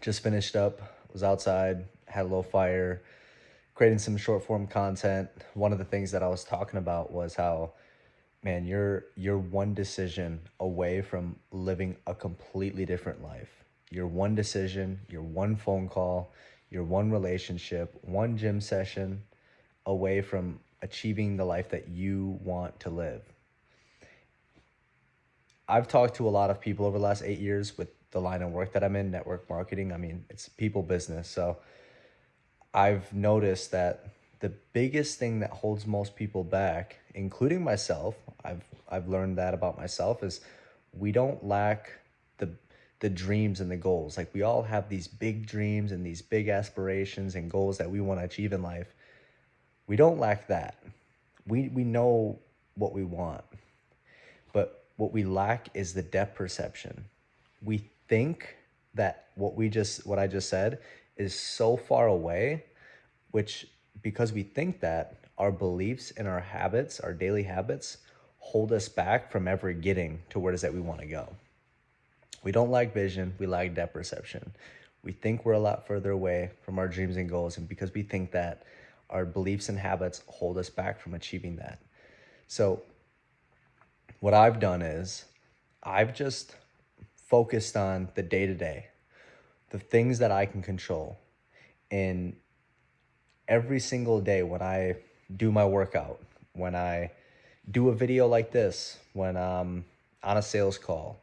Just finished up, was outside, had a little fire, creating some short form content. One of the things that I was talking about was how, man, you're one decision away from living a completely different life. You're one decision, you're one phone call, you're one relationship, one gym session away from achieving the life that you want to live. I've talked to a lot of people over the last 8 years with the line of work that I'm in, network marketing. I mean, it's people business. So I've noticed that the biggest thing that holds most people back, including myself, I've learned that about myself, is we don't lack the the dreams and the goals. Like we all have these big dreams and these big aspirations and goals that we want to achieve in life. We don't lack that. We know what we want. But what we lack is the depth perception. We think that what I just said is so far away, which because we think that, our beliefs and our habits, our daily habits, hold us back from ever getting to where it is that we want to go. We don't lack vision, we lack depth perception. We think we're a lot further away from our dreams and goals, and because we think that, our beliefs and habits hold us back from achieving that. So what I've done is I've just focused on the day to day, the things that I can control. And every single day when I do my workout, when I do a video like this, when I'm on a sales call,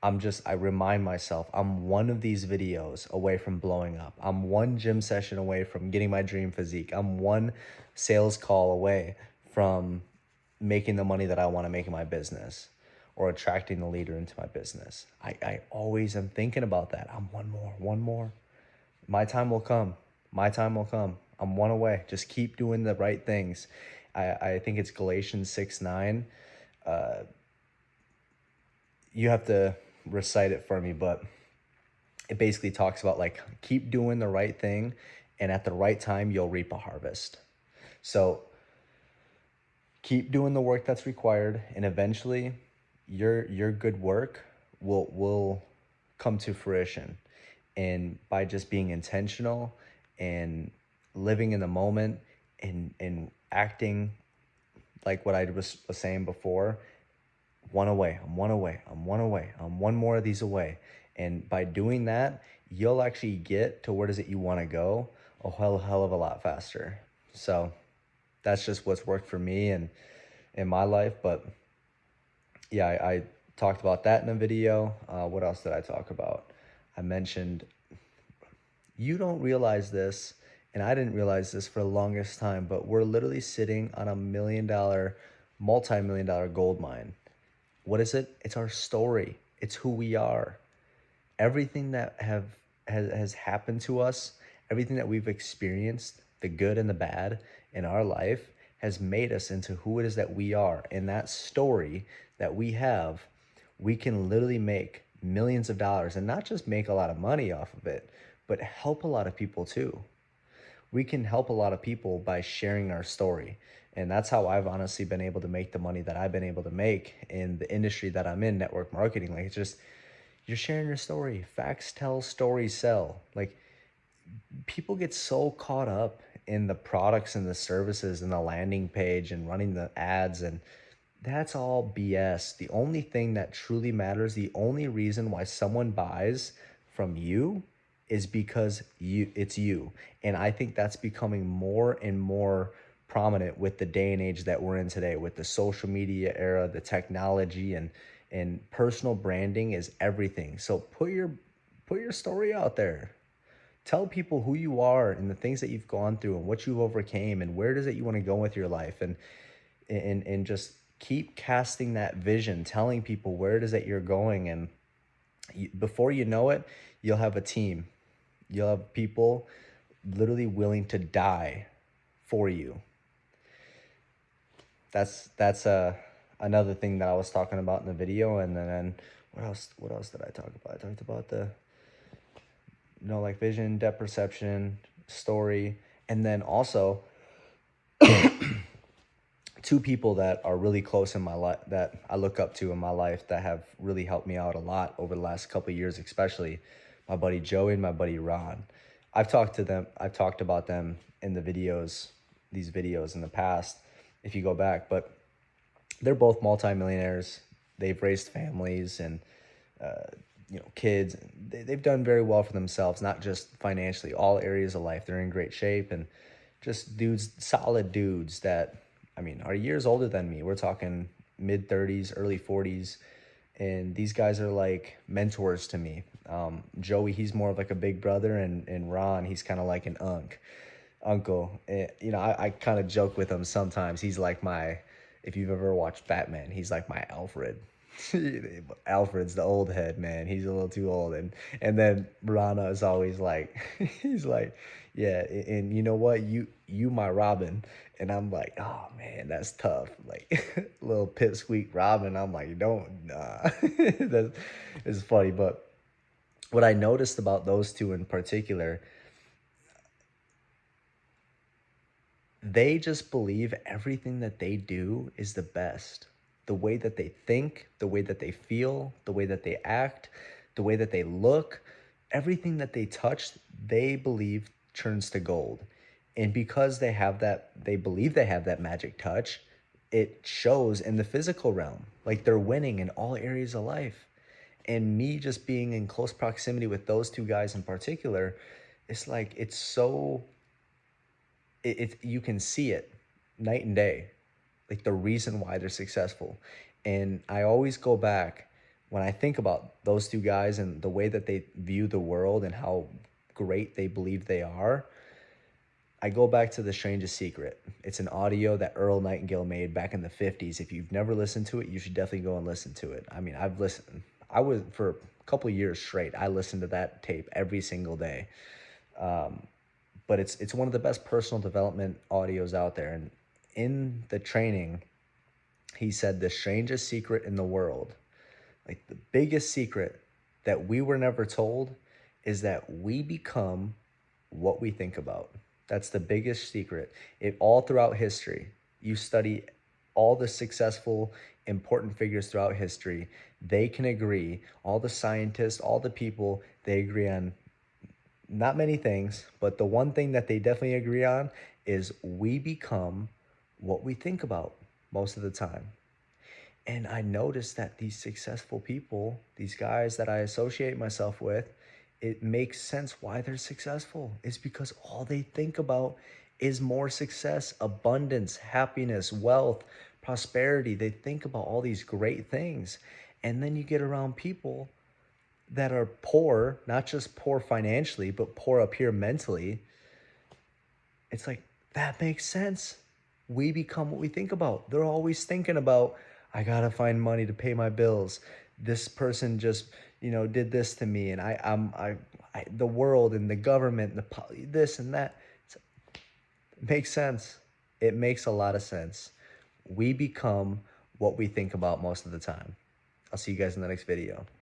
I remind myself I'm one of these videos away from blowing up. I'm one gym session away from getting my dream physique. I'm one sales call away from making the money that I want to make in my business or attracting the leader into my business. I always am thinking about that. I'm one more. My time will come. My time will come. I'm one away. Just keep doing the right things. I think it's Galatians 6:9. You have to recite it for me, but it basically talks about like keep doing the right thing, and at the right time you'll reap a harvest. So keep doing the work that's required, and eventually your good work will come to fruition. And by just being intentional and living in the moment and acting like what I was saying before, one away, I'm one away, I'm one away, I'm one more of these away. And by doing that, you'll actually get to where does it you want to go a hell of a lot faster. So that's just what's worked for me and in my life. But yeah, I talked about that in a video. What else did I talk about? I mentioned you don't realize this, and I didn't realize this for the longest time, but we're literally sitting on $1 million, multi-million dollar gold mine. What is it? It's our story. It's who we are. Everything that has happened to us, everything that we've experienced, the good and the bad in our life, has made us into who it is that we are. And that story that we have, we can literally make millions of dollars, and not just make a lot of money off of it, but help a lot of people too. We can help a lot of people by sharing our story. And that's how I've honestly been able to make the money that I've been able to make in the industry that I'm in, network marketing. Like, it's just, you're sharing your story. Facts tell, stories sell. Like, people get so caught up in the products and the services and the landing page and running the ads, and that's all BS. The only thing that truly matters, the only reason why someone buys from you is because it's you. And I think that's becoming more and more prominent with the day and age that we're in today, with the social media era, the technology, and personal branding is everything. So put your story out there. Tell people who you are and the things that you've gone through and what you've overcame and where does it you want to go with your life, and just keep casting that vision, telling people where it is that you're going. And before you know it, you'll have a team. You'll have people literally willing to die for you. That's another thing that I was talking about in the video. And then what else did I talk about? I talked about the like vision, depth perception, story, and then also two people that are really close in my life that I look up to in my life that have really helped me out a lot over the last couple of years, especially. my buddy Joey and my buddy Ron. I've talked about them in these videos in the past, if you go back, but they're both multimillionaires. They've raised families and kids. They've done very well for themselves, not just financially, all areas of life. They're in great shape and just dudes, solid dudes that, I mean, are years older than me. We're talking mid 30s, early 40s. And these guys are like mentors to me. Joey, he's more of like a big brother, and Ron, he's kind of like an uncle. I kind of joke with him sometimes. He's like if you've ever watched Batman, he's like my Alfred. Alfred's the old head, man. He's a little too old, and then Rana is always like, he's like, yeah, and you know what, you my Robin, and I'm like, oh man, that's tough. Like little pipsqueak Robin. I'm like, don't, nah. That's it's funny, but what I noticed about those two in particular, they just believe everything that they do is the best. The way that they think, the way that they feel, the way that they act, the way that they look, everything that they touch, they believe turns to gold. And because they believe they have that magic touch, it shows in the physical realm. Like they're winning in all areas of life. And me just being in close proximity with those two guys in particular, it's like it's so you can see it night and day, like the reason why they're successful. And I always go back when I think about those two guys and the way that they view the world and how great they believe they are. I go back to The Strangest Secret. It's an audio that Earl Nightingale made back in the 50s. If you've never listened to it, you should definitely go and listen to it. I mean, I've listened. I was for a couple of years straight. I listened to that tape every single day. But it's one of the best personal development audios out there. And in the training, he said the strangest secret in the world, like the biggest secret that we were never told, is that we become what we think about. That's the biggest secret. It all throughout history. You study all the successful, important figures throughout history. They can agree. All the scientists, all the people, they agree on not many things, but the one thing that they definitely agree on is we become what we think about most of the time. And I noticed that these successful people, these guys that I associate myself with, it makes sense why they're successful. It's because all they think about is more success, abundance, happiness, wealth, prosperity. They think about all these great things. And then you get around people that are poor, not just poor financially, but poor up here mentally. It's like, that makes sense. We become what we think about. They're always thinking about, I gotta find money to pay my bills. This person just, did this to me, and the world and the government, this and that. It makes sense. It makes a lot of sense. We become what we think about most of the time. I'll see you guys in the next video.